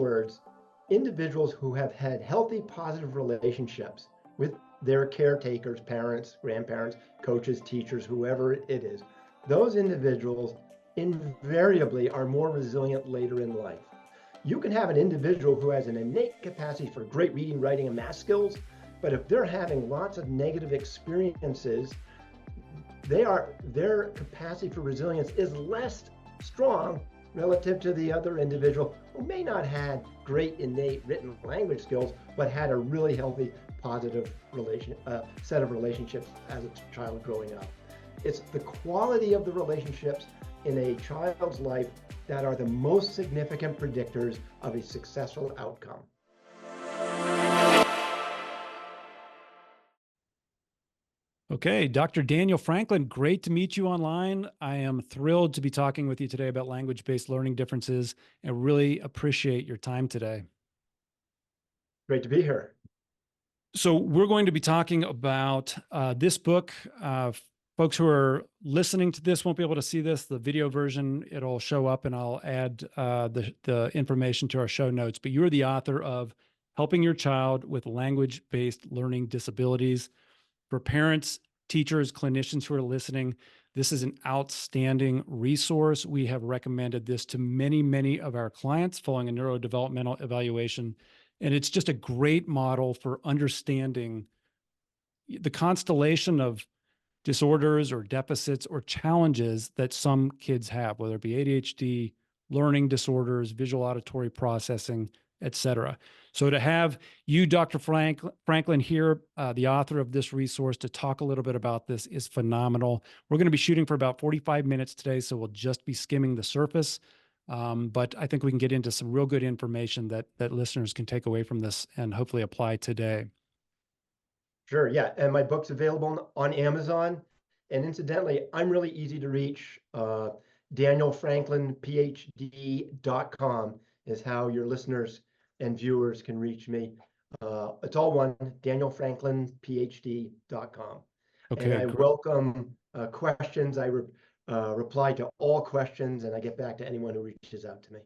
words, individuals who have had healthy, positive relationships with their caretakers, parents, grandparents, coaches, teachers, whoever it is, those individuals invariably are more resilient later in life. You can have an individual who has an innate capacity for great reading, writing, and math skills, but if they're having lots of negative experiences, their capacity for resilience is less strong relative to the other individual who may not have great innate written language skills, but had a really healthy, positive set of relationships as a child growing up. It's the quality of the relationships in a child's life that are the most significant predictors of a successful outcome. Okay, Dr. Daniel Franklin, great to meet you online. I am thrilled to be talking with you today about language-based learning differences and really appreciate your time today. Great to be here. So we're going to be talking about this book. Folks who are listening to this won't be able to see this. The video version, it'll show up and I'll add the information to our show notes. But you're the author of Helping Your Child with Language-Based Learning Disabilities. For parents, teachers, clinicians who are listening, this is an outstanding resource. We have recommended this to many, many of our clients following a neurodevelopmental evaluation. And it's just a great model for understanding the constellation of disorders or deficits or challenges that some kids have, whether it be ADHD, learning disorders, visual auditory processing, et cetera. So to have you, Dr. Franklin here, the author of this resource, to talk a little bit about this is phenomenal. We're going to be shooting for about 45 minutes today, so we'll just be skimming the surface. But I think we can get into some real good information that listeners can take away from this and hopefully apply today. Sure, yeah, and my book's available on Amazon. And incidentally, I'm really easy to reach. DanielFranklinPhD.com is how your listeners and viewers can reach me. It's all one, DanielFranklinPhD.com. Okay, and I welcome questions. I reply to all questions, and I get back to anyone who reaches out to me.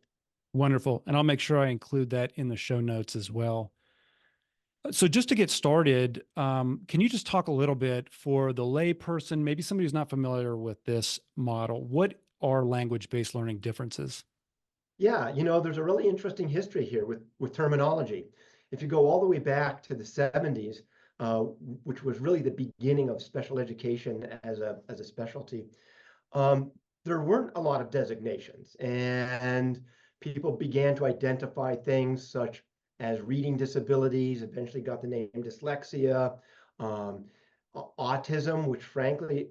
Wonderful. And I'll make sure I include that in the show notes as well. So just to get started, can you just talk a little bit for the lay person, maybe somebody who's not familiar with this model, what are language-based learning differences? Yeah, there's a really interesting history here with terminology. If you go all the way back to the 70s, which was really the beginning of special education as a specialty, there weren't a lot of designations, and people began to identify things such as reading disabilities, eventually got the name dyslexia, autism, which frankly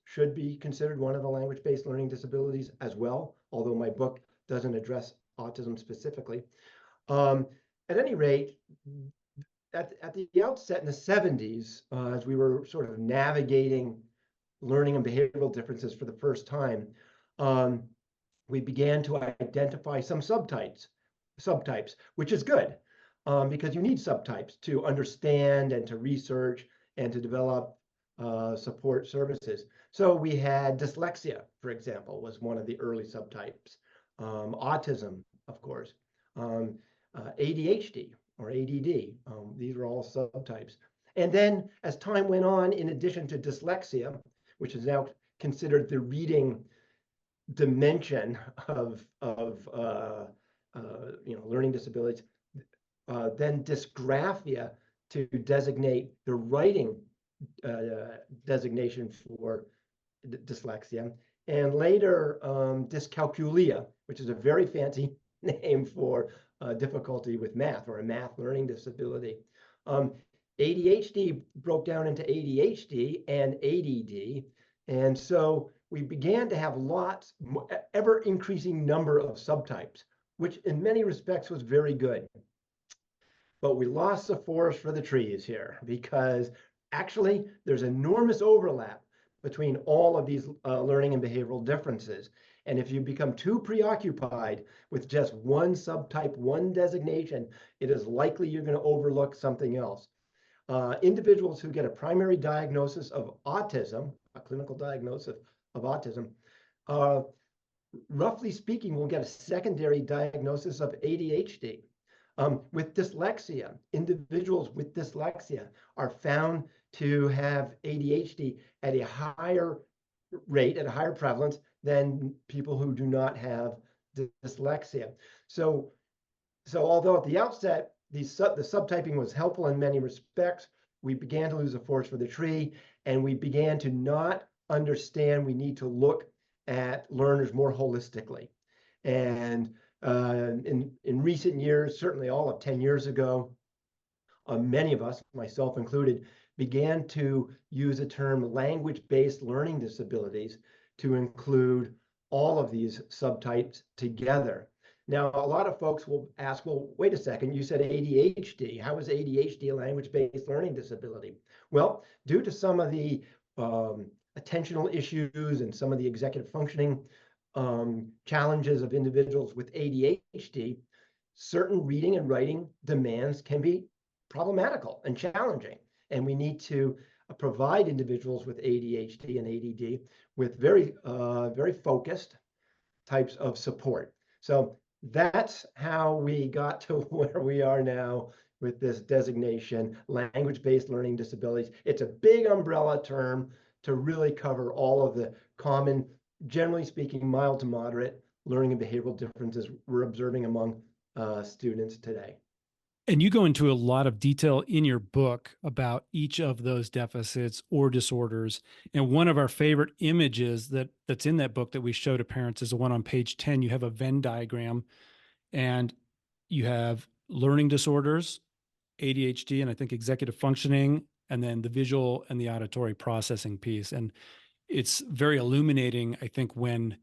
should be considered one of the language-based learning disabilities as well, although my book doesn't address autism specifically. At any rate, at the outset in the 70s, as we were sort of navigating learning and behavioral differences for the first time, we began to identify some subtypes, which is good, because you need subtypes to understand and to research and to develop support services. So we had dyslexia, for example, was one of the early subtypes. Autism, of course, ADHD or ADD, these are all subtypes. And then as time went on, in addition to dyslexia, which is now considered the reading dimension of learning disabilities, then dysgraphia to designate the writing designation for dyslexia, and later dyscalculia, which is a very fancy name for difficulty with math or a math learning disability. ADHD broke down into ADHD and ADD, and so we began to have ever increasing number of subtypes, which in many respects was very good. But we lost the forest for the trees here, because actually there's enormous overlap between all of these learning and behavioral differences. And if you become too preoccupied with just one subtype, one designation, it is likely you're going to overlook something else. Individuals who get a primary diagnosis of autism, a clinical diagnosis of autism, roughly speaking, will get a secondary diagnosis of ADHD. With dyslexia, individuals with dyslexia are found to have ADHD at a higher rate, at a higher prevalence than people who do not have dyslexia. So although at the outset, the subtyping was helpful in many respects, we began to lose the forest for the tree, and we began to not understand we need to look at learners more holistically. And in recent years, certainly all of 10 years ago, many of us, myself included, began to use the term language-based learning disabilities to include all of these subtypes together. Now, a lot of folks will ask, well, wait a second, you said ADHD. How is ADHD a language-based learning disability? Well, due to some of the attentional issues and some of the executive functioning challenges of individuals with ADHD, certain reading and writing demands can be problematical and challenging. And we need to provide individuals with ADHD and ADD with very focused types of support. So that's how we got to where we are now with this designation, language-based learning disabilities. It's a big umbrella term to really cover all of the common, generally speaking, mild to moderate learning and behavioral differences we're observing among students today. And you go into a lot of detail in your book about each of those deficits or disorders. And one of our favorite images that's in that book that we show to parents is the one on page 10. You have a Venn diagram, and you have learning disorders, ADHD, and I think executive functioning, and then the visual and the auditory processing piece. And it's very illuminating, I think, when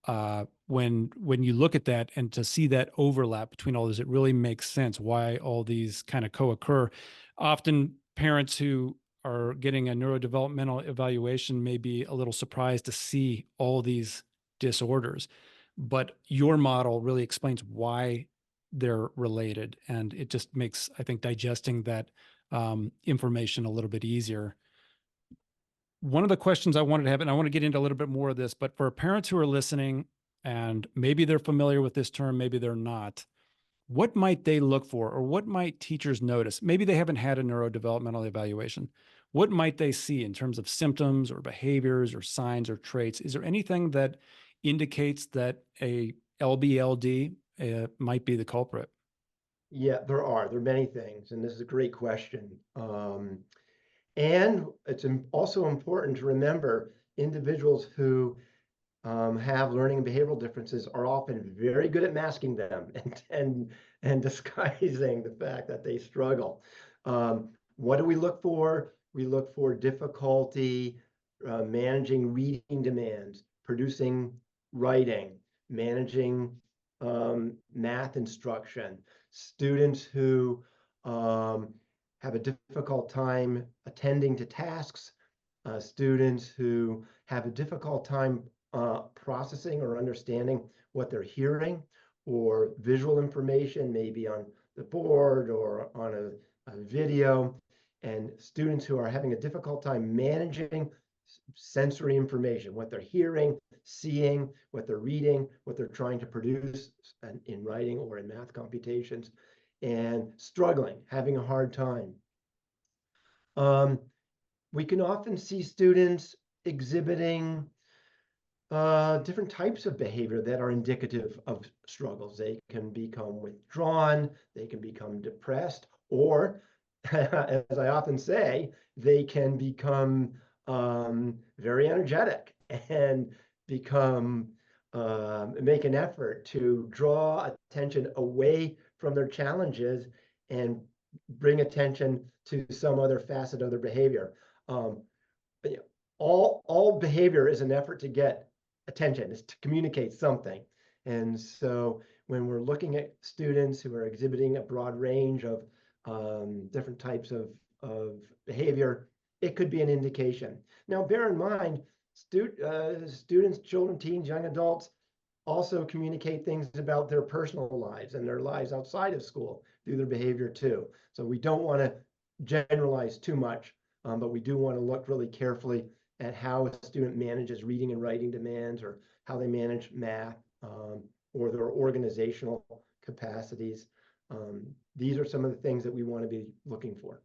you look at that and to see that overlap between all this, it really makes sense why all these kind of co-occur. Often parents who are getting a neurodevelopmental evaluation may be a little surprised to see all these disorders, but your model really explains why they're related. And it just makes, I think, digesting that information a little bit easier. One of the questions I wanted to have, and I want to get into a little bit more of this, but for parents who are listening and maybe they're familiar with this term, maybe they're not, what might they look for, or what might teachers notice? Maybe they haven't had a neurodevelopmental evaluation. What might they see in terms of symptoms or behaviors or signs or traits? Is there anything that indicates that a LBLD might be the culprit? Yeah, there are many things, and this is a great question. And it's also important to remember individuals who have learning and behavioral differences are often very good at masking them and disguising the fact that they struggle. What do we look for? We look for difficulty managing reading demands, producing writing, managing math instruction, students who have a difficult time attending to tasks, students who have a difficult time processing or understanding what they're hearing, or visual information, maybe on the board or on a video, and students who are having a difficult time managing sensory information, what they're hearing, seeing, what they're reading, what they're trying to produce in writing or in math computations, and struggling, having a hard time. We can often see students exhibiting different types of behavior that are indicative of struggles. They can become withdrawn, they can become depressed, or as I often say, they can become very energetic and become make an effort to draw attention away from their challenges and bring attention to some other facet of their behavior. All behavior is an effort to get attention, is to communicate something. And so when we're looking at students who are exhibiting a broad range of different types of behavior, it could be an indication. Now, bear in mind, students, children, teens, young adults also communicate things about their personal lives and their lives outside of school through their behavior too. So we don't want to generalize too much, but we do want to look really carefully at how a student manages reading and writing demands, or how they manage math, or their organizational capacities. These are some of the things that we want to be looking for.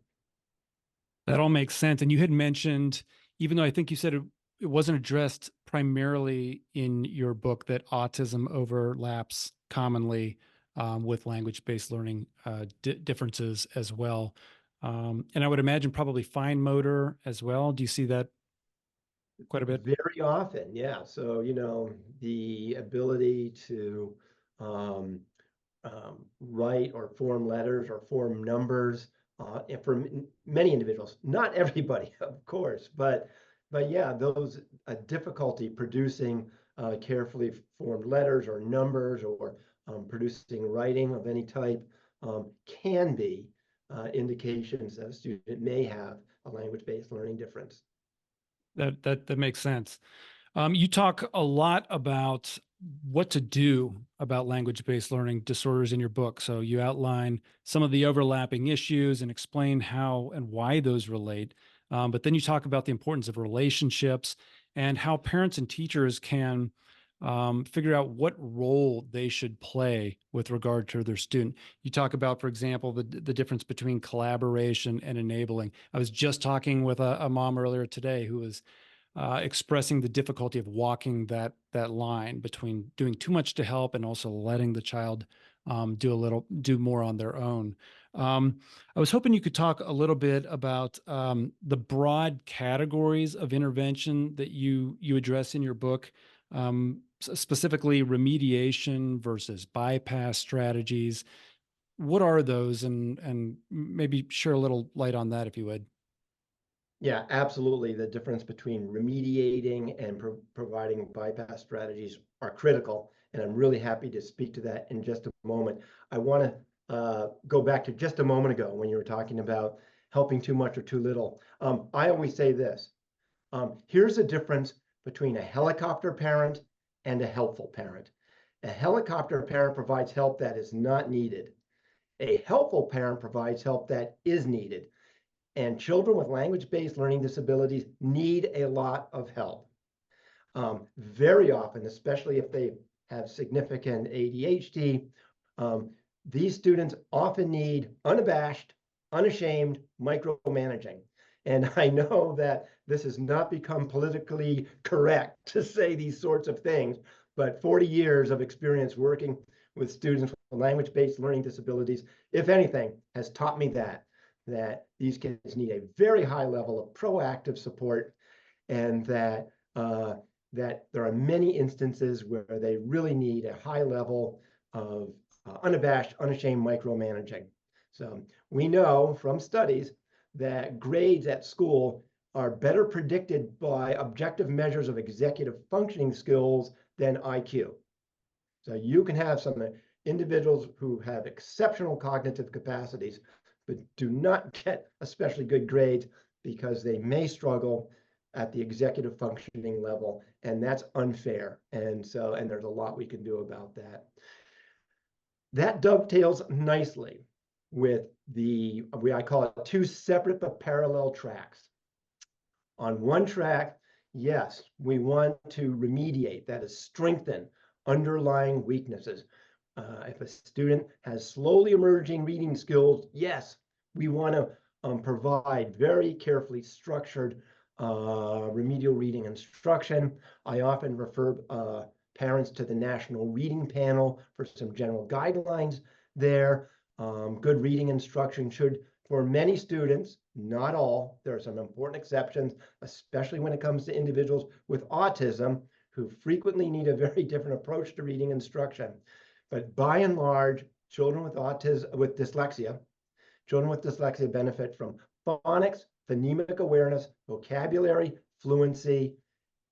That all makes sense. And you had mentioned, even though I think you said it wasn't addressed primarily in your book, that autism overlaps commonly with language-based learning differences as well. And I would imagine probably fine motor as well. Do you see that quite a bit? Very often, yeah. So, the ability to write or form letters or form numbers, and for many individuals, not everybody, of course, but yeah, those difficulty producing carefully formed letters or numbers, or producing writing of any type, can be indications that a student may have a language-based learning difference. That makes sense. You talk a lot about what to do about language-based learning disorders in your book. So you outline some of the overlapping issues and explain how and why those relate. But then you talk about the importance of relationships and how parents and teachers can figure out what role they should play with regard to their student. You talk about, for example, the difference between collaboration and enabling. I was just talking with a mom earlier today who was expressing the difficulty of walking that line between doing too much to help and also letting the child do more on their own. I was hoping you could talk a little bit about the broad categories of intervention that you address in your book, specifically remediation versus bypass strategies. What are those, and maybe share a little light on that if you would. Yeah, absolutely. The difference between remediating and providing bypass strategies are critical, and I'm really happy to speak to that in just a moment. I want to go back to just a moment ago when you were talking about helping too much or too little. I always say this. Here's the difference between a helicopter parent and a helpful parent. A helicopter parent provides help that is not needed. A helpful parent provides help that is needed. And children with language-based learning disabilities need a lot of help. Very often, especially if they have significant ADHD, these students often need unabashed, unashamed micromanaging. And I know that this has not become politically correct to say these sorts of things, but 40 years of experience working with students with language-based learning disabilities, if anything, has taught me that these kids need a very high level of proactive support, and that there are many instances where they really need a high level of unabashed, unashamed micromanaging. So we know from studies that grades at school are better predicted by objective measures of executive functioning skills than IQ. So you can have some individuals who have exceptional cognitive capacities, but do not get especially good grades because they may struggle at the executive functioning level, and that's unfair. And there's a lot we can do about that. That dovetails nicely with I call it two separate but parallel tracks. On one track, yes, we want to remediate, that is, strengthen underlying weaknesses. If a student has slowly emerging reading skills, yes, we want to provide very carefully structured remedial reading instruction. I often refer parents to the National Reading Panel for some general guidelines there. Good reading instruction should, for many students, not all, there are some important exceptions, especially when it comes to individuals with autism who frequently need a very different approach to reading instruction. But by and large, children with dyslexia benefit from phonics, phonemic awareness, vocabulary, fluency,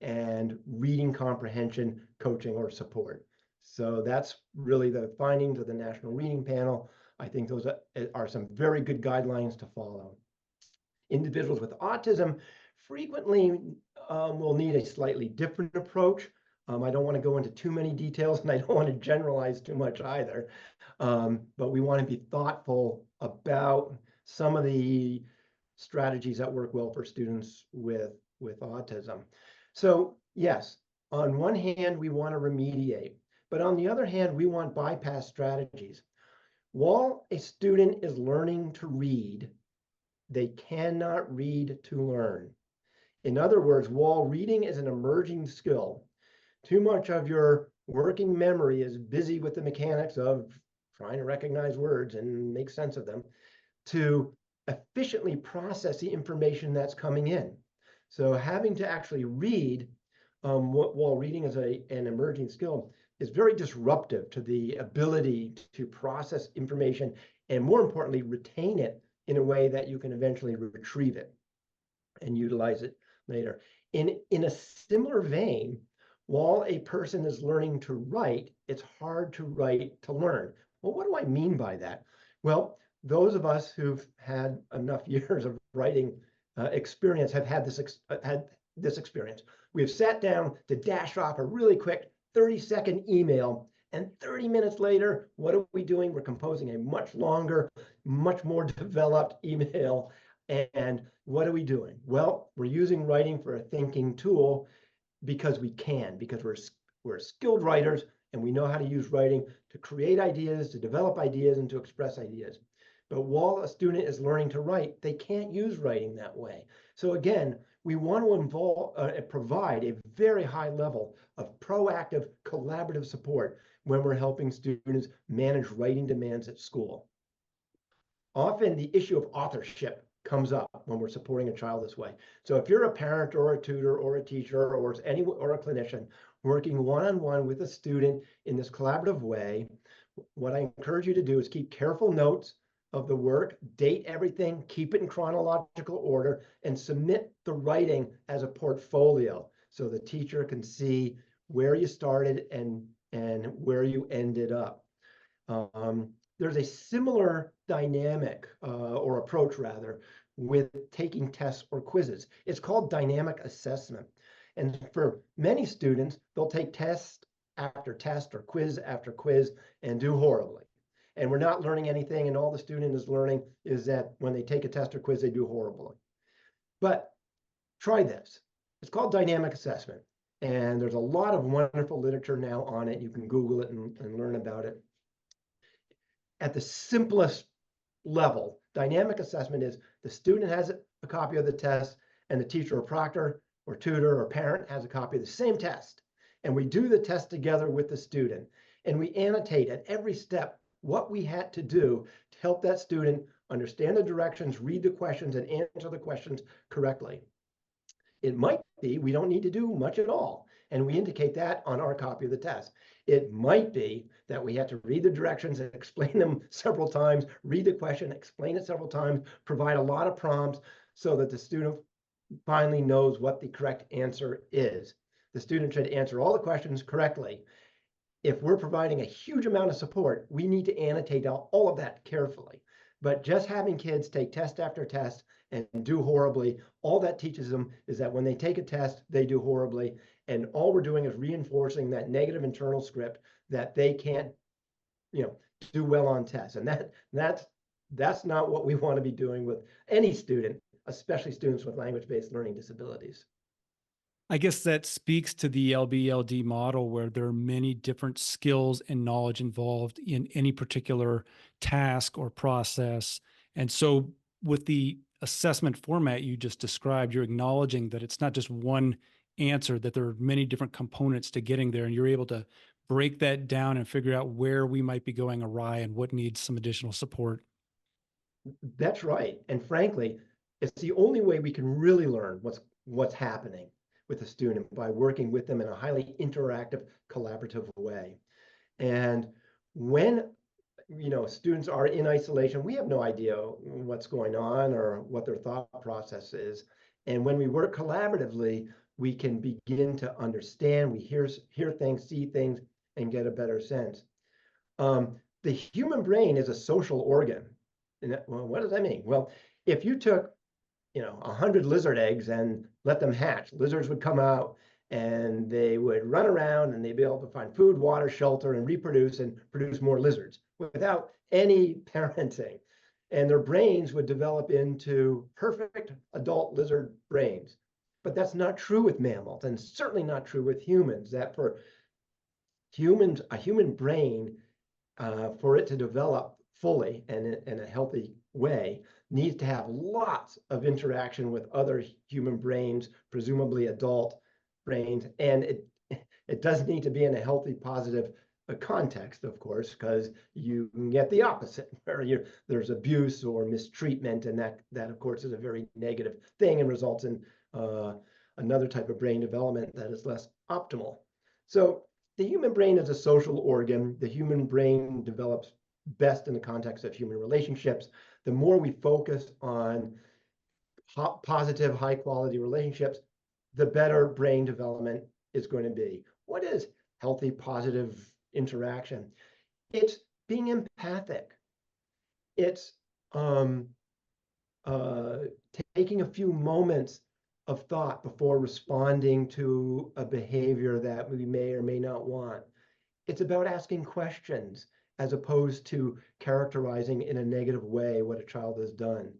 and reading comprehension, coaching, or support. So that's really the findings of the National Reading Panel. I think those are some very good guidelines to follow. Individuals with autism frequently will need a slightly different approach. I don't want to go into too many details, and I don't want to generalize too much either. But we want to be thoughtful about some of the strategies that work well for students with autism. So yes, On one hand, we want to remediate, but on the other hand, we want bypass strategies. While a student is learning to read, they cannot read to learn. In other words, while reading is an emerging skill, too much of your working memory is busy with the mechanics of trying to recognize words and make sense of them to efficiently process the information that's coming in. So having to actually read while reading is an emerging skill is very disruptive to the ability to process information and, more importantly, retain it in a way that you can eventually retrieve it and utilize it later. In a similar vein, while a person is learning to write, it's hard to write to learn. Well, what do I mean by that? Well, those of us who've had enough years of writing experience have had this experience. We have sat down to dash off a really quick 30-second email, and 30 minutes later, what are we doing? We're composing a much longer, much more developed email. And what are we doing? Well, we're using writing for a thinking tool because we can, because we're skilled writers and we know how to use writing to create ideas, to develop ideas, and to express ideas. But while a student is learning to write, they can't use writing that way. So again, we want to provide a very high level of proactive, collaborative support when we're helping students manage writing demands at school. Often the issue of authorship comes up when we're supporting a child this way. So if you're a parent or a tutor or a teacher or a clinician working one-on-one with a student in this collaborative way, what I encourage you to do is keep careful notes of the work, date everything, keep it in chronological order, and submit the writing as a portfolio so the teacher can see where you started and where you ended up. There's a similar dynamic or approach rather with taking tests or quizzes. It's called dynamic assessment. And for many students, they'll take test after test or quiz after quiz and do horribly. And we're not learning anything, and all the student is learning is that when they take a test or quiz, they do horribly. But try this. It's called dynamic assessment. And there's a lot of wonderful literature now on it. You can Google it and learn about it. At the simplest level, dynamic assessment is the student has a copy of the test and the teacher or proctor or tutor or parent has a copy of the same test. And we do the test together with the student. And we annotate at every step what we had to do to help that student understand the directions, read the questions, and answer the questions correctly. It might be we don't need to do much at all, and we indicate that on our copy of the test. It might be that we have to read the directions and explain them several times, read the question, explain it several times, provide a lot of prompts so that the student finally knows what the correct answer is. The student should answer all the questions correctly. If we're providing a huge amount of support, we need to annotate all of that carefully. But just having kids take test after test and do horribly, all that teaches them is that when they take a test, they do horribly. And all we're doing is reinforcing that negative internal script that they can't, do well on tests. And that's not what we want to be doing with any student, especially students with language-based learning disabilities. I guess that speaks to the LBLD model where there are many different skills and knowledge involved in any particular task or process. And so with the assessment format you just described, you're acknowledging that it's not just one answer, that there are many different components to getting there, and you're able to break that down and figure out where we might be going awry and what needs some additional support. That's right. And frankly, it's the only way we can really learn what's happening with the student, by working with them in a highly interactive, collaborative way. And when students are in isolation, we have no idea what's going on or what their thought process is. And when we work collaboratively, we can begin to understand, we hear things, see things, and get a better sense. The human brain is a social organ. And well, what does that mean? Well, if you took 100 lizard eggs and let them hatch, lizards would come out and they would run around and they'd be able to find food, water, shelter, and reproduce and produce more lizards without any parenting. And their brains would develop into perfect adult lizard brains. But that's not true with mammals, and certainly not true with humans. That for humans, a human brain, for it to develop fully and in a healthy way, needs to have lots of interaction with other human brains, presumably adult brains, and it does need to be in a healthy, positive context, of course, because you can get the opposite, where there's abuse or mistreatment, and that of course is a very negative thing and results in another type of brain development that is less optimal. So the human brain is a social organ. The human brain develops best in the context of human relationships. The more we focus on positive, high quality relationships, the better brain development is going to be. What is healthy, positive interaction? It's being empathic. It's taking a few moments of thought before responding to a behavior that we may or may not want. It's about asking questions as opposed to characterizing in a negative way what a child has done.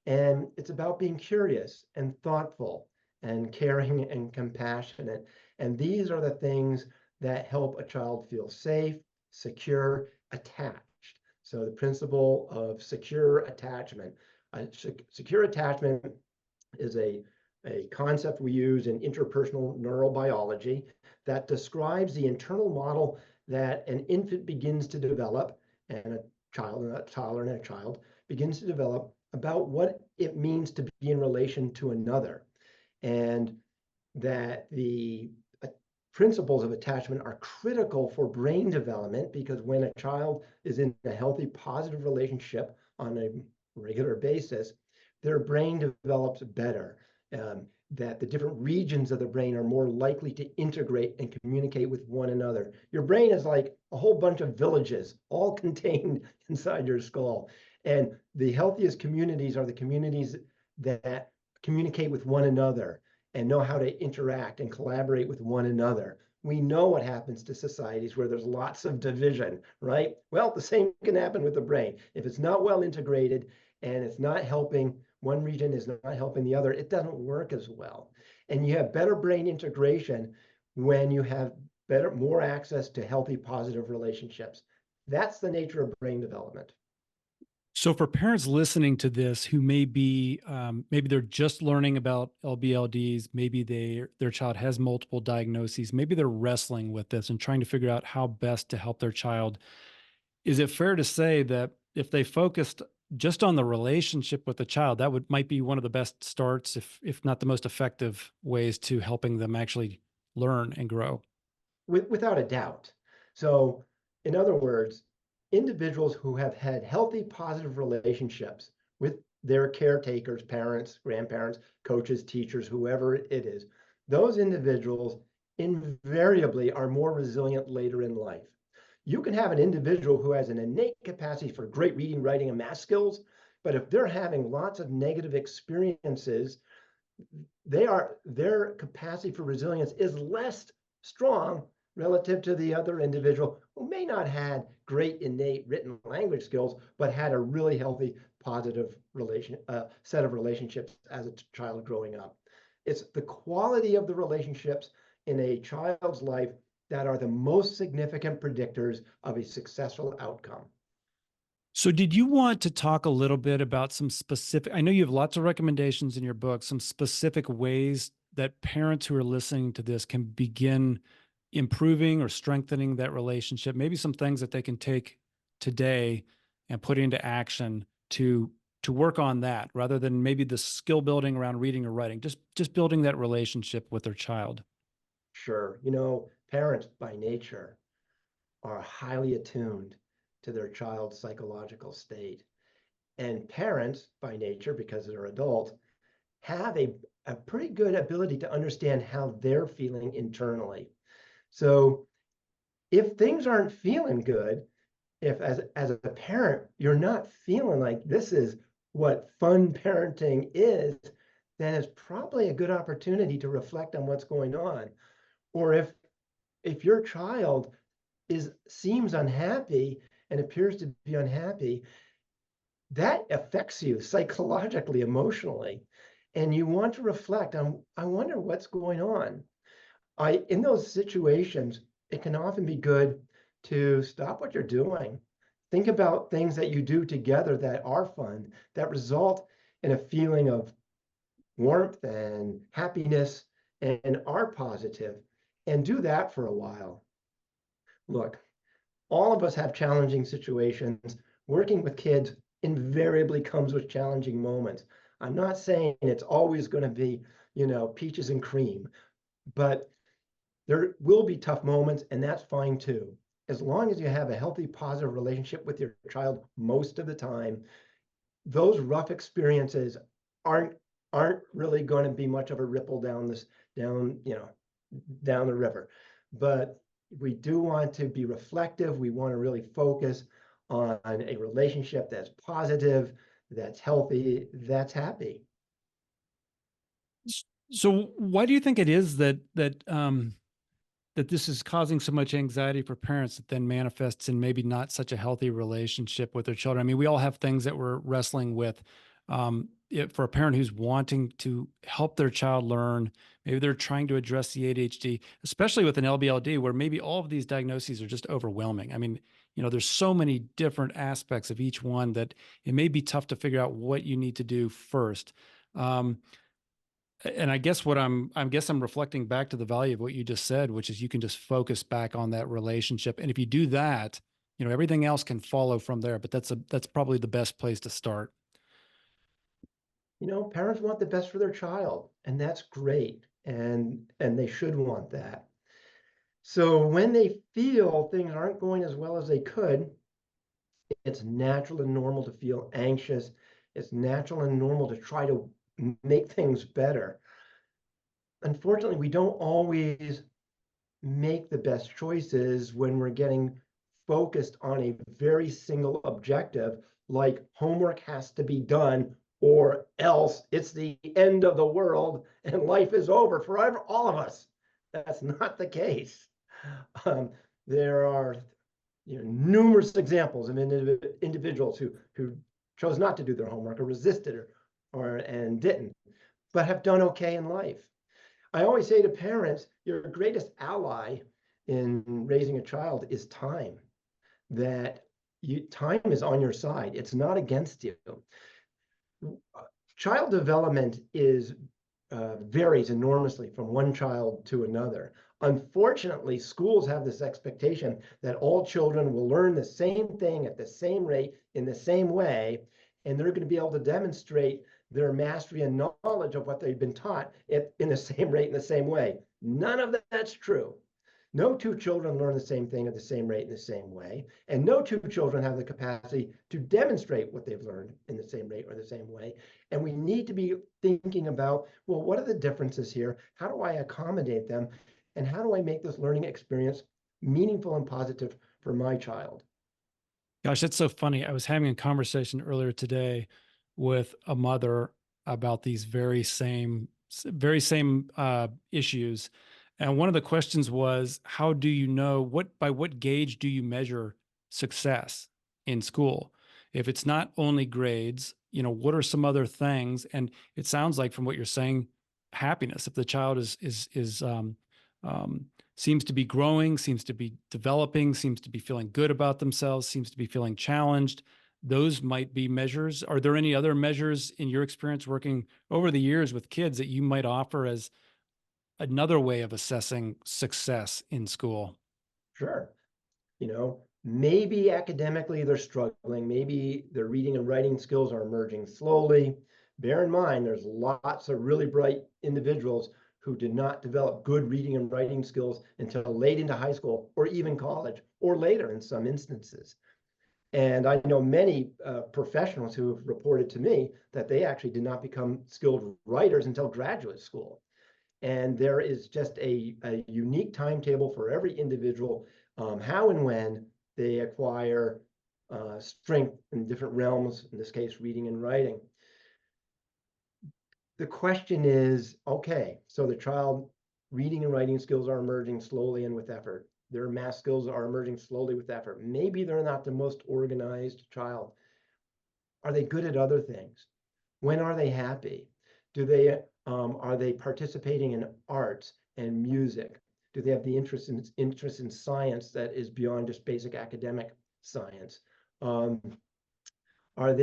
And it's about being curious and thoughtful and caring and compassionate. And these are the things that help a child feel safe, secure, attached. So the principle of secure attachment. Secure attachment is a concept we use in interpersonal neurobiology that describes the internal model that an infant begins to develop, and a toddler and a child begins to develop about what it means to be in relation to another. And that the principles of attachment are critical for brain development, because when a child is in a healthy, positive relationship on a regular basis, their brain develops better. That the different regions of the brain are more likely to integrate and communicate with one another. Your brain is like a whole bunch of villages, all contained inside your skull. And the healthiest communities are the communities that communicate with one another and know how to interact and collaborate with one another. We know what happens to societies where there's lots of division, right? Well, the same can happen with the brain. If it's not well integrated and it's not helping, one region is not helping the other, it doesn't work as well. And you have better brain integration when you have more access to healthy, positive relationships. That's the nature of brain development. So for parents listening to this who may be, maybe they're just learning about LBLDs, maybe their child has multiple diagnoses, maybe they're wrestling with this and trying to figure out how best to help their child. Is it fair to say that if they focused just on the relationship with the child, that might be one of the best starts, if not the most effective ways to helping them actually learn and grow? Without a doubt. So, in other words, individuals who have had healthy, positive relationships with their caretakers, parents, grandparents, coaches, teachers, whoever it is, those individuals invariably are more resilient later in life. You can have an individual who has an innate capacity for great reading, writing, and math skills, but if they're having lots of negative experiences, their capacity for resilience is less strong relative to the other individual who may not had great innate written language skills, but had a really healthy, positive set of relationships as a child growing up. It's the quality of the relationships in a child's life that are the most significant predictors of a successful outcome. So did you want to talk a little bit about some specific, I know you have lots of recommendations in your book, some specific ways that parents who are listening to this can begin improving or strengthening that relationship, maybe some things that they can take today and put into action to work on that, rather than maybe the skill building around reading or writing, just building that relationship with their child? Sure, parents by nature are highly attuned to their child's psychological state. And parents, by nature, because they're adults, have a pretty good ability to understand how they're feeling internally. So if things aren't feeling good, if as a parent, you're not feeling like this is what fun parenting is, then it's probably a good opportunity to reflect on what's going on. Or if your child seems unhappy and appears to be unhappy, that affects you psychologically, emotionally. and you want to reflect on, I wonder what's going on. In those situations, it can often be good to stop what you're doing. Think about things that you do together that are fun, that result in a feeling of warmth and happiness and are positive, and do that for a while. Look, all of us have challenging situations. Working with kids invariably comes with challenging moments. I'm not saying it's always going to be, peaches and cream, but there will be tough moments, and that's fine too. As long as you have a healthy, positive relationship with your child most of the time, those rough experiences aren't really going to be much of a ripple down down the river. But we do want to be reflective. We want to really focus on a relationship that's positive, that's healthy, that's happy. So why do you think it is that that this is causing so much anxiety for parents that then manifests in maybe not such a healthy relationship with their children? I mean, we all have things that we're wrestling with. For a parent who's wanting to help their child learn, maybe they're trying to address the ADHD, especially with an LBLD, where maybe all of these diagnoses are just overwhelming. I mean, there's so many different aspects of each one that it may be tough to figure out what you need to do first. And I guess I guess I'm reflecting back to the value of what you just said, which is you can just focus back on that relationship. And if you do that, everything else can follow from there, but that's probably the best place to start. Parents want the best for their child, and that's great. And they should want that. So when they feel things aren't going as well as they could, it's natural and normal to feel anxious. It's natural and normal to try to make things better. Unfortunately, we don't always make the best choices when we're getting focused on a very single objective, like homework has to be done or else it's the end of the world and life is over forever, all of us. That's not the case. There are numerous examples of individuals who chose not to do their homework or resisted and didn't, but have done okay in life. I always say to parents, your greatest ally in raising a child is time. That time is on your side. It's not against you. Child development varies enormously from one child to another. Unfortunately, schools have this expectation that all children will learn the same thing at the same rate in the same way, and they're going to be able to demonstrate their mastery and knowledge of what they've been taught in the same rate in the same way. None of that's true. No two children learn the same thing at the same rate in the same way, and no two children have the capacity to demonstrate what they've learned in the same rate or the same way. And we need to be thinking about, well, what are the differences here? How do I accommodate them? And how do I make this learning experience meaningful and positive for my child? Gosh, that's so funny. I was having a conversation earlier today with a mother about these very same issues. And one of the questions was, how do you know by what gauge do you measure success in school? If it's not only grades, what are some other things? And it sounds like from what you're saying, happiness. If the child seems to be growing, seems to be developing, seems to be feeling good about themselves, seems to be feeling challenged, those might be measures. Are there any other measures in your experience working over the years with kids that you might offer as another way of assessing success in school? Sure. Maybe academically they're struggling. Maybe their reading and writing skills are emerging slowly. Bear in mind, there's lots of really bright individuals who did not develop good reading and writing skills until late into high school or even college or later in some instances. And I know many professionals who have reported to me that they actually did not become skilled writers until graduate school. And there is just a unique timetable for every individual, how and when they acquire strength in different realms, in this case, reading and writing. The question is, okay, so the child reading and writing skills are emerging slowly and with effort. Their math skills are emerging slowly with effort. Maybe they're not the most organized child. Are they good at other things? When are they happy? Do they are they participating in arts and music? Do they have the interest in science that is beyond just basic academic science? Um, do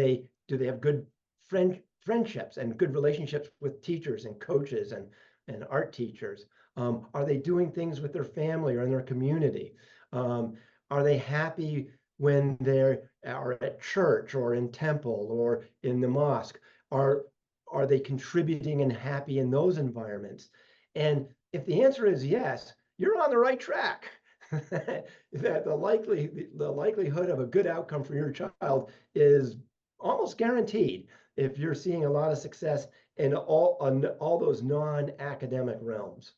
they have good friendships and good relationships with teachers and coaches and art teachers? Are they doing things with their family or in their community? Are they happy when they are at church or in temple or in the mosque? Are are they contributing and happy in those environments? And if the answer is yes, you're on the right track. That the likelihood of a good outcome for your child is almost guaranteed if you're seeing a lot of success in all those non-academic realms.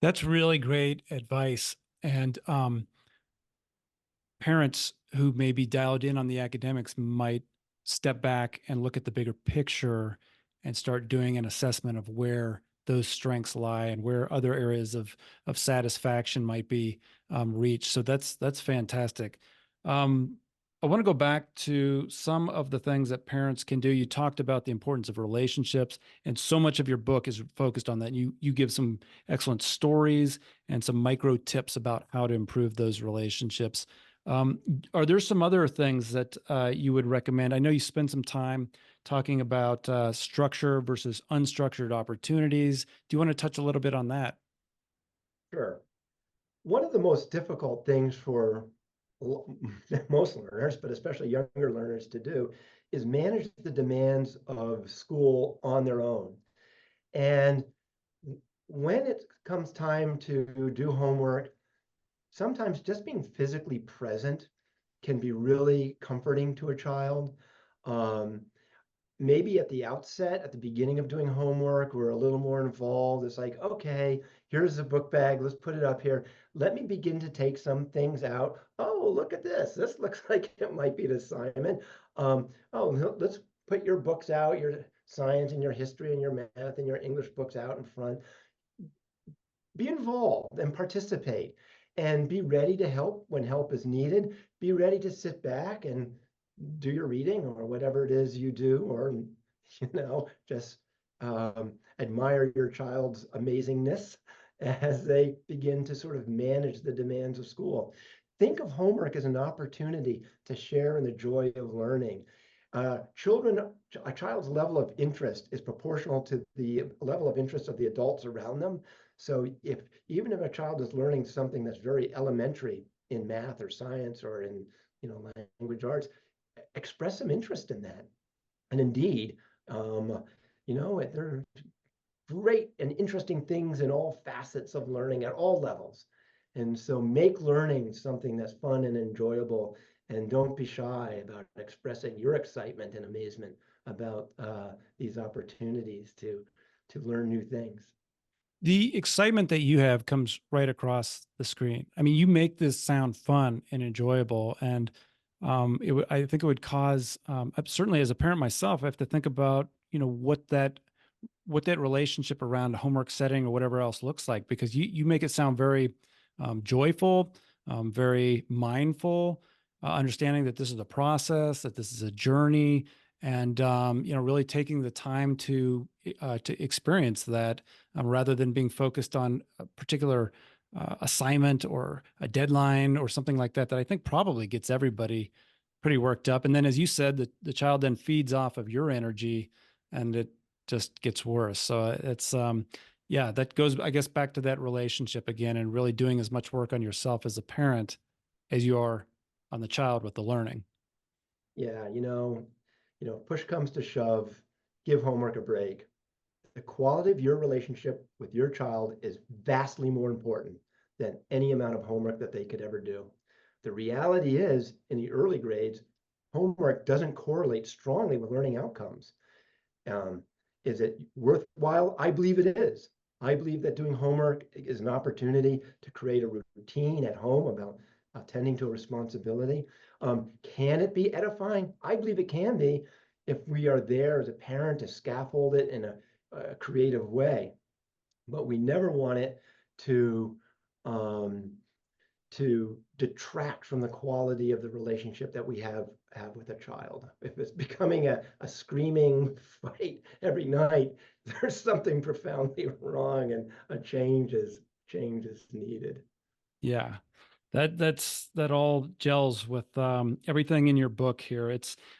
That's really great advice. And parents who may be dialed in on the academics might step back and look at the bigger picture and start doing an assessment of where those strengths lie and where other areas of satisfaction might be reached. So that's fantastic. I want to go back to some of the things that parents can do. You talked about the importance of relationships, and so much of your book is focused on that. You give some excellent stories and some micro tips about how to improve those relationships. Are there some other things that you would recommend? I know you spend some time talking about structure versus unstructured opportunities. Do you want to touch a little bit on that? Sure. One of the most difficult things for most learners, but especially younger learners to do, is manage the demands of school on their own. And when it comes time to do homework, sometimes just being physically present can be really comforting to a child. Um, Maybe at the outset, at the beginning of doing homework, we're a little more involved. It's like, okay, here's the book bag. Let's put it up here. Let me begin to take some things out. Oh, look at this. This looks like it might be an assignment. Oh, let's put your books out, your science and your history and your math and your English books out in front. Be involved and participate and be ready to help when help is needed. Be ready to sit back and do your reading or whatever it is you do, or just admire your child's amazingness as they begin to sort of manage the demands of school. Think of homework as an opportunity to share in the joy of learning. A child's level of interest is proportional to the level of interest of the adults around them. So even if a child is learning something that's very elementary in math or science or in language arts, express some interest in that. And indeed, there are great and interesting things in all facets of learning at all levels. And so make learning something that's fun and enjoyable, and don't be shy about expressing your excitement and amazement about these opportunities to learn new things. The excitement that you have comes right across the screen. I mean, you make this sound fun and enjoyable, and I think it would cause, certainly as a parent myself, I have to think about, what that relationship around homework setting or whatever else looks like, because you make it sound very joyful, very mindful, understanding that this is a process, that this is a journey, and really taking the time to experience that, rather than being focused on a particular assignment or a deadline or something like that. That I think probably gets everybody pretty worked up. And then, as you said, the child then feeds off of your energy, and it just gets worse. So it's yeah, that goes, I guess, back to that relationship again, and really doing as much work on yourself as a parent as you are on the child with the learning. Yeah, push comes to shove, give homework a break. The quality of your relationship with your child is vastly more important than any amount of homework that they could ever do. The reality is, in the early grades, homework doesn't correlate strongly with learning outcomes. Um, is it worthwhile? I believe it is. I believe that doing homework is an opportunity to create a routine at home about attending to a responsibility. Can it be edifying? I believe it can be if we are there as a parent to scaffold it in a creative way. But we never want it to um, to detract from the quality of the relationship that we have have with a child. If it's becoming a screaming fight every night, there's something profoundly wrong, and a change is needed. Yeah. That all gels with everything in your book here.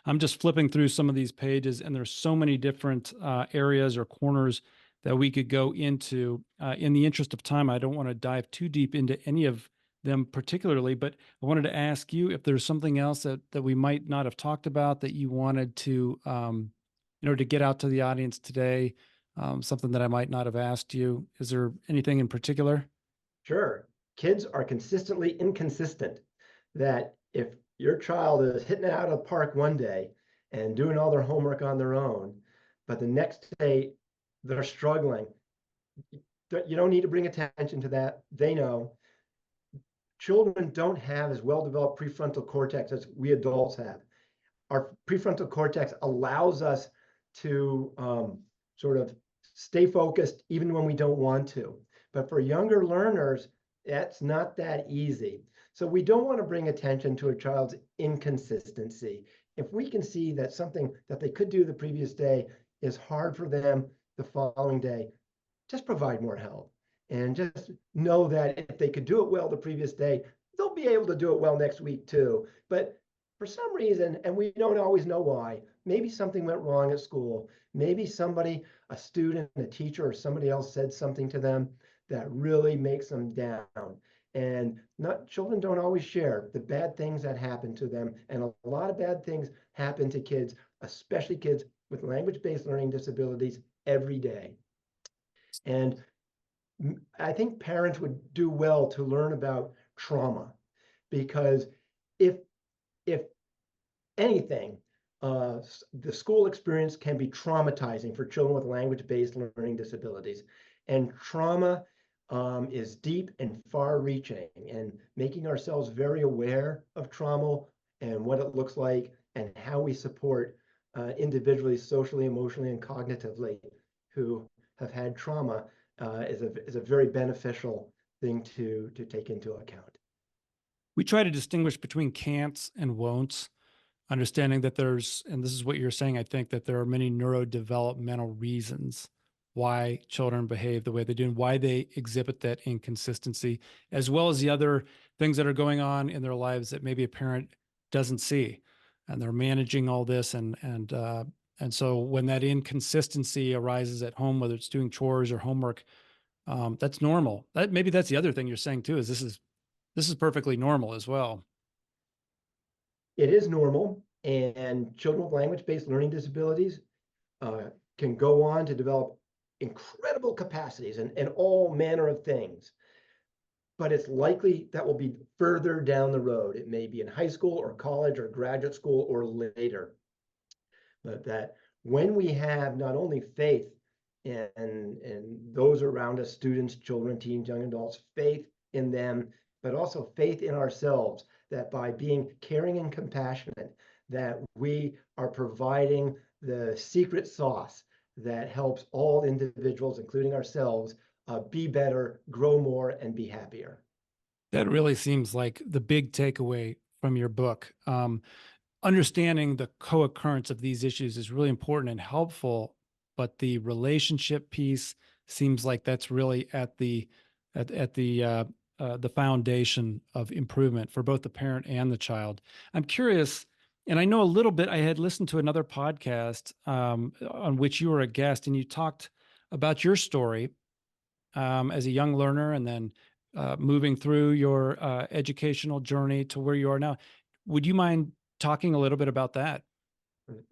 I'm just flipping through some of these pages, and there's so many different areas or corners that we could go into. In the interest of time, I don't want to dive too deep into any of them particularly, but I wanted to ask you if there's something else that we might not have talked about that you wanted to to get out to the audience today, something that I might not have asked you. Is there anything in particular? Sure. Kids are consistently inconsistent. That if your child is hitting it out of the park one day and doing all their homework on their own, but the next day they're struggling, you don't need to bring attention to that. They know. Children don't have as well-developed prefrontal cortex as we adults have. Our prefrontal cortex allows us to sort of stay focused even when we don't want to. But for younger learners, that's not that easy. So we don't want to bring attention to a child's inconsistency. If we can see that something that they could do the previous day is hard for them the following day, just provide more help. And just know that if they could do it well the previous day, they'll be able to do it well next week too. But for some reason, and we don't always know why, maybe something went wrong at school. Maybe somebody, a student, a teacher, or somebody else said something to them that really makes them down. And children don't always share the bad things that happen to them. And a lot of bad things happen to kids, especially kids with language-based learning disabilities, every day. And I think parents would do well to learn about trauma, because if anything, the school experience can be traumatizing for children with language-based learning disabilities. And trauma is deep and far-reaching, and making ourselves very aware of trauma and what it looks like and how we support individually, socially, emotionally, and cognitively who have had trauma is a very beneficial thing to take into account. We try to distinguish between can'ts and won'ts, understanding that and this is what you're saying, I think, that there are many neurodevelopmental reasons why children behave the way they do and why they exhibit that inconsistency, as well as the other things that are going on in their lives that maybe a parent doesn't see. And they're managing all this. And so when that inconsistency arises at home, whether it's doing chores or homework, that's normal. Maybe that's the other thing you're saying too, is this is perfectly normal as well. It is normal, and children with language-based learning disabilities can go on to develop incredible capacities and all manner of things. But it's likely that will be further down the road. It may be in high school or college or graduate school or later. But that when we have not only faith in those around us, students, children, teens, young adults, faith in them, but also faith in ourselves, that by being caring and compassionate, that we are providing the secret sauce that helps all individuals, including ourselves, be better, grow more, and be happier. That really seems like the big takeaway from your book. Understanding the co-occurrence of these issues is really important and helpful, but the relationship piece seems like that's really at the foundation of improvement for both the parent and the child. I'm curious, and I know a little bit. I had listened to another podcast on which you were a guest, and you talked about your story as a young learner, and then moving through your educational journey to where you are now. Would you mind talking a little bit about that?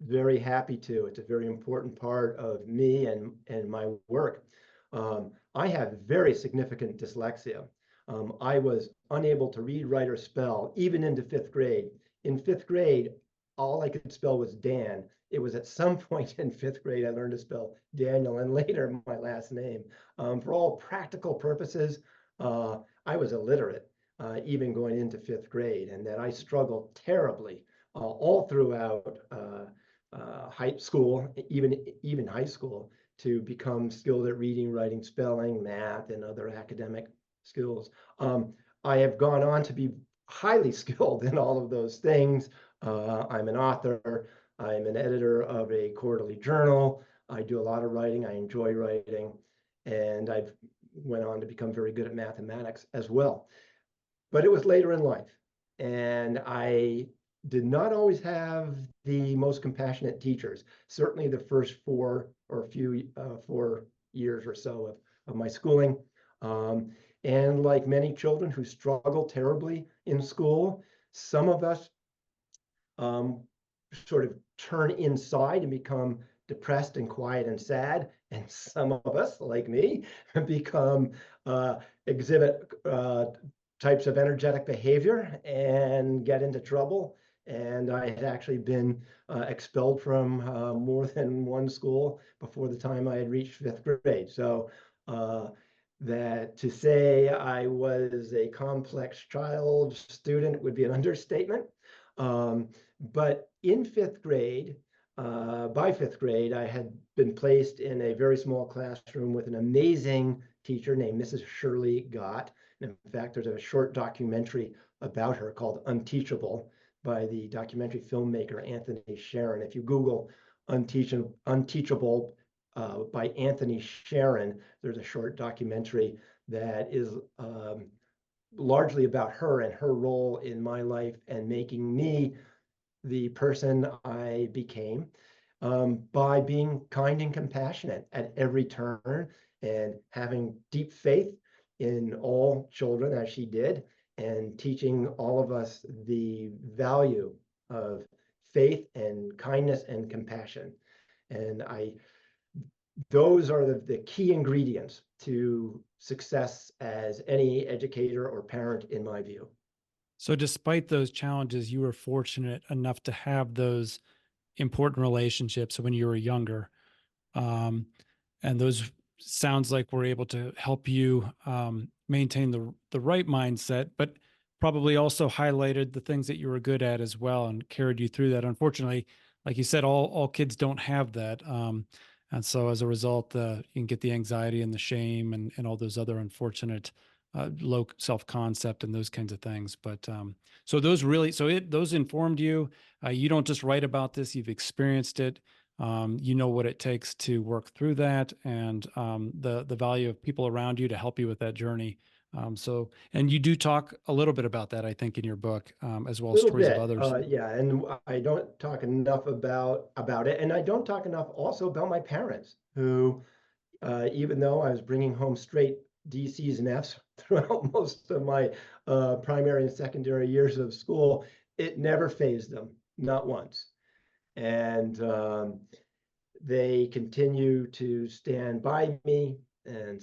Very happy to. It's a very important part of me and my work. I have very significant dyslexia. I was unable to read, write, or spell even into fifth grade. In fifth grade, all I could spell was Dan. It was at some point in fifth grade I learned to spell Daniel, and later my last name. For all practical purposes, I was illiterate even going into fifth grade, and that I struggled terribly all throughout high school, even high school, to become skilled at reading, writing, spelling, math, and other academic skills. I have gone on to be highly skilled in all of those things, I'm an author. I'm an editor of a quarterly journal. I do a lot of writing. I enjoy writing. And I've went on to become very good at mathematics as well. But it was later in life. And I did not always have the most compassionate teachers. Certainly the first 4 years or so of my schooling. And like many children who struggle terribly in school, some of us sort of turn inside and become depressed and quiet and sad. And some of us, like me, become exhibit types of energetic behavior and get into trouble. And I had actually been expelled from more than one school before the time I had reached 5th grade. So that to say I was a complex child student would be an understatement. But in 5th grade, by 5th grade, I had been placed in a very small classroom with an amazing teacher named Mrs. Shirley Gott. And in fact, there's a short documentary about her called Unteachable by the documentary filmmaker Anthony Sharon. If you Google Unteachable by Anthony Sharon, there's a short documentary that is largely about her and her role in my life and making me the person I became by being kind and compassionate at every turn and having deep faith in all children as she did, and teaching all of us the value of faith and kindness and compassion. And those are the key ingredients to success as any educator or parent, in my view. So despite those challenges, you were fortunate enough to have those important relationships when you were younger. And those sounds like were able to help you maintain the right mindset, but probably also highlighted the things that you were good at as well and carried you through that. Unfortunately, like you said, all kids don't have that. And so as a result, you can get the anxiety and the shame and all those other unfortunate low self-concept and those kinds of things. But so those really, those informed you. You don't just write about this, you've experienced it. You know what it takes to work through that, and the value of people around you to help you with that journey. And you do talk a little bit about that, I think, in your book, as well as Little stories of bit, others. yeah, and I don't talk enough about it, and I don't talk enough also about my parents, who, even though I was bringing home straight DCs and Fs throughout most of my primary and secondary years of school, it never fazed them, not once. And they continue to stand by me and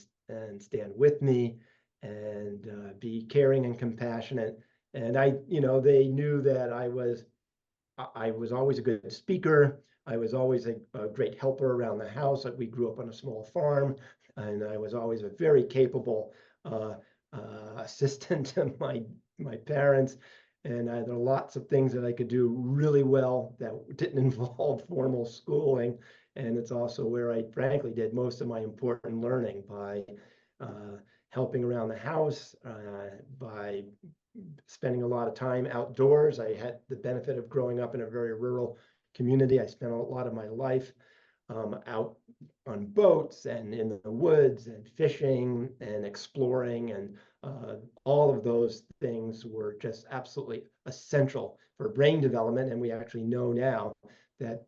stand with me and be caring and compassionate. And they knew that I was always a good speaker. I was always a great helper around the house. We grew up on a small farm, and I was always a very capable assistant to my parents. And there are lots of things that I could do really well that didn't involve formal schooling. And it's also where I frankly did most of my important learning, by helping around the house, by spending a lot of time outdoors. I had the benefit of growing up in a very rural community. I spent a lot of my life out on boats and in the woods and fishing and exploring, and all of those things were just absolutely essential for brain development. And we actually know now that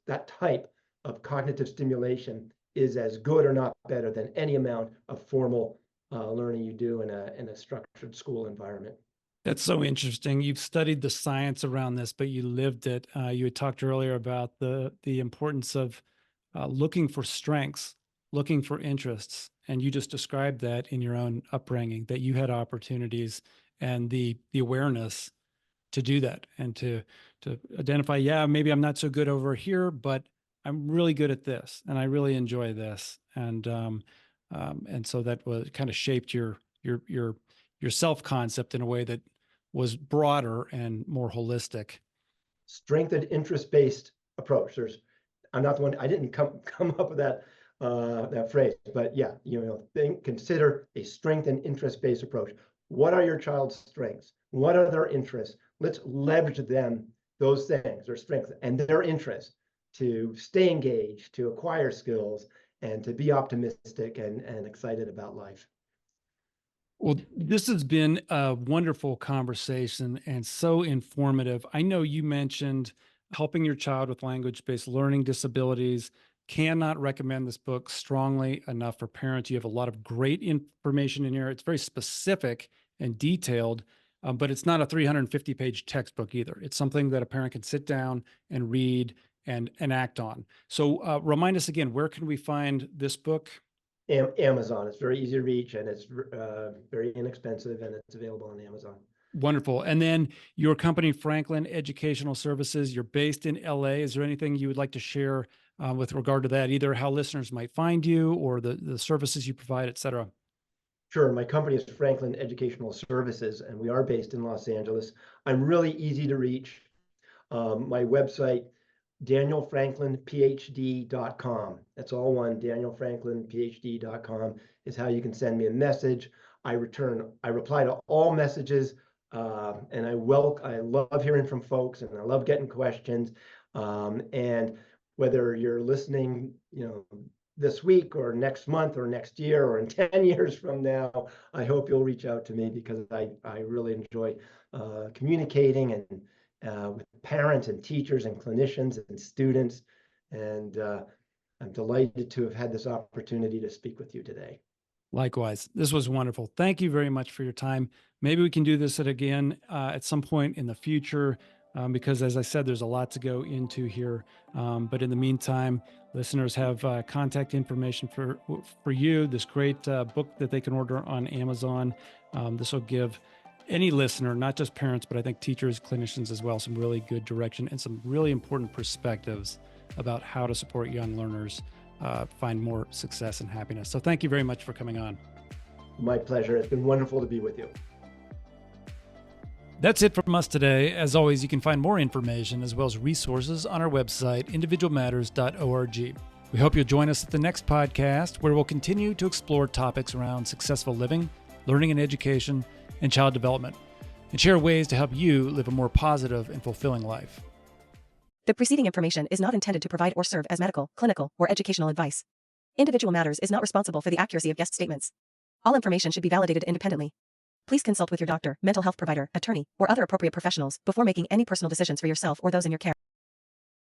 that type of cognitive stimulation is as good or not better than any amount of formal learning you do in a structured school environment. That's so interesting. You've studied the science around this, but you lived it. You had talked earlier about the importance of looking for strengths, looking for interests, and you just described that in your own upbringing, that you had opportunities and the awareness to do that and to identify, yeah, maybe I'm not so good over here, but I'm really good at this, and I really enjoy this, and so that was kind of shaped your self-concept in a way that was broader and more holistic. Strengthened interest-based approach. I'm not the one. I didn't come up with that phrase, but yeah, consider a strengthened interest-based approach. What are your child's strengths? What are their interests? Let's leverage those things, their strengths and their interest, to stay engaged, to acquire skills, and to be optimistic and excited about life. Well, this has been a wonderful conversation and so informative. I know you mentioned helping your child with language-based learning disabilities. Cannot recommend this book strongly enough for parents. You have a lot of great information in here. It's very specific and detailed, but it's not a 350-page textbook either. It's something that a parent can sit down and read and act on. So remind us again, where can we find this book? Amazon. It's very easy to reach, and it's very inexpensive, and it's available on Amazon. Wonderful. And then your company, Franklin Educational Services, you're based in LA. Is there anything you would like to share with regard to that, either how listeners might find you or the services you provide, et cetera? Sure. My company is Franklin Educational Services, and we are based in Los Angeles. I'm really easy to reach. My website, danielfranklinphd.com. That's all one, danielfranklinphd.com is how you can send me a message. I reply to all messages, and I love hearing from folks, and I love getting questions. And whether you're listening, this week or next month or next year or in 10 years from now, I hope you'll reach out to me, because I really enjoy communicating and with parents and teachers and clinicians and students. And I'm delighted to have had this opportunity to speak with you today. Likewise, this was wonderful. Thank you very much for your time. Maybe we can do this again at some point in the future, because as I said, there's a lot to go into here. But in the meantime, listeners have contact information for you, this great book that they can order on Amazon. This will give any listener, not just parents, but I think teachers, clinicians as well, some really good direction and some really important perspectives about how to support young learners find more success and happiness. So thank you very much for coming on. My pleasure. It's been wonderful to be with you. That's it from us today. As always, you can find more information as well as resources on our website, individualmatters.org. We hope you'll join us at the next podcast, where we'll continue to explore topics around successful living, learning and education, and child development, and share ways to help you live a more positive and fulfilling life. The preceding information is not intended to provide or serve as medical, clinical, or educational advice. Individual Matters is not responsible for the accuracy of guest statements. All information should be validated independently. Please consult with your doctor, mental health provider, attorney, or other appropriate professionals before making any personal decisions for yourself or those in your care.